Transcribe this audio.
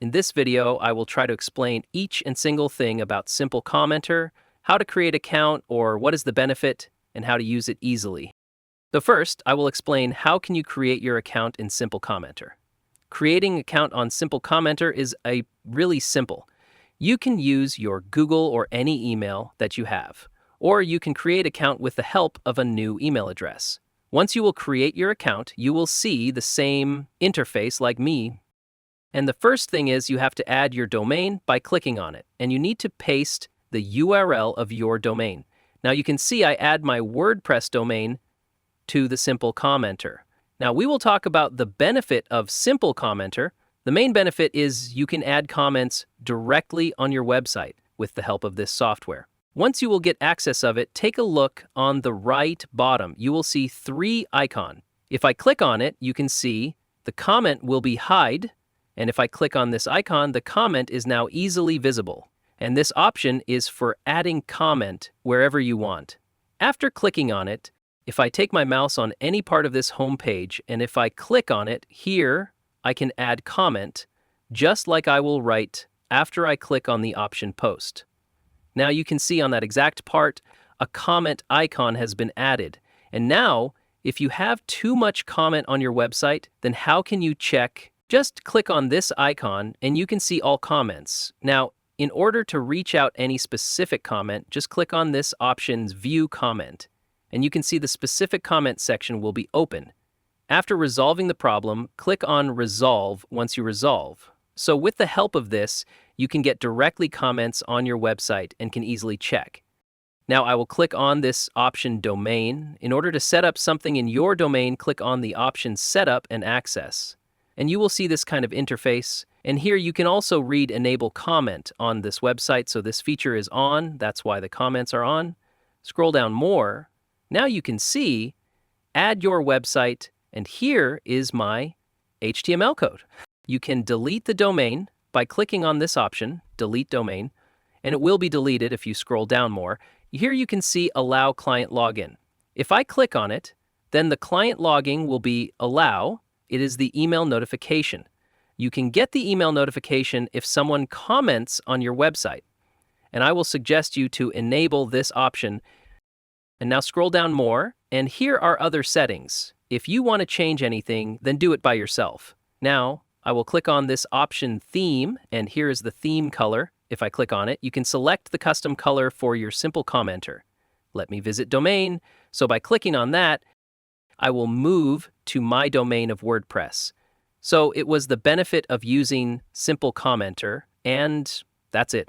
In this video, I will try to explain each and single thing about Simple Commenter, how to create an account or what is the benefit, and how to use it easily. So first, I will explain how can you create your account in Simple Commenter. Creating an account on Simple Commenter is really simple. You can use your Google or any email that you have, or you can create an account with the help of a new email address. Once you will create your account, you will see the same interface like me. And the first thing is you have to add your domain by clicking on it, and you need to paste the URL of your domain. Now you can see I add my WordPress domain to the Simple Commenter. Now we will talk about the benefit of Simple Commenter. The main benefit is you can add comments directly on your website with the help of this software. Once you will get access of it, take a look on the right bottom. You will see 3 icons. If I click on it, you can see the comment will be hide. And if I click on this icon, the comment is now easily visible. And this option is for adding comment wherever you want. After clicking on it, if I take my mouse on any part of this home page, and if I click on it here, I can add comment, just like I will write after I click on the option post. Now you can see on that exact part, a comment icon has been added. And now, if you have too much comment on your website, then how can you check? Just click on this icon and you can see all comments. Now, in order to reach out any specific comment, just click on this option's View Comment, and you can see the specific comment section will be open. After resolving the problem, click on Resolve once you resolve. So with the help of this, you can get directly comments on your website and can easily check. Now I will click on this option Domain. In order to set up something in your domain, click on the option Setup and Access. And you will see this kind of interface. And here you can also read Enable Comment on this website. So this feature is on. That's why the comments are on. Scroll down more. Now you can see Add Your Website. And here is my HTML code. You can delete the domain by clicking on this option, Delete Domain. And it will be deleted if you scroll down more. Here you can see Allow Client Login. If I click on it, then the client logging will be Allow. It is the email notification. You can get the email notification if someone comments on your website. And I will suggest you to enable this option. And now scroll down more, and here are other settings. If you want to change anything, then do it by yourself. Now, I will click on this option Theme, and here is the theme color. If I click on it, you can select the custom color for your Simple Commenter. Let me visit domain. So by clicking on that, I will move to my domain of WordPress. So it was the benefit of using Simple Commenter, and that's it.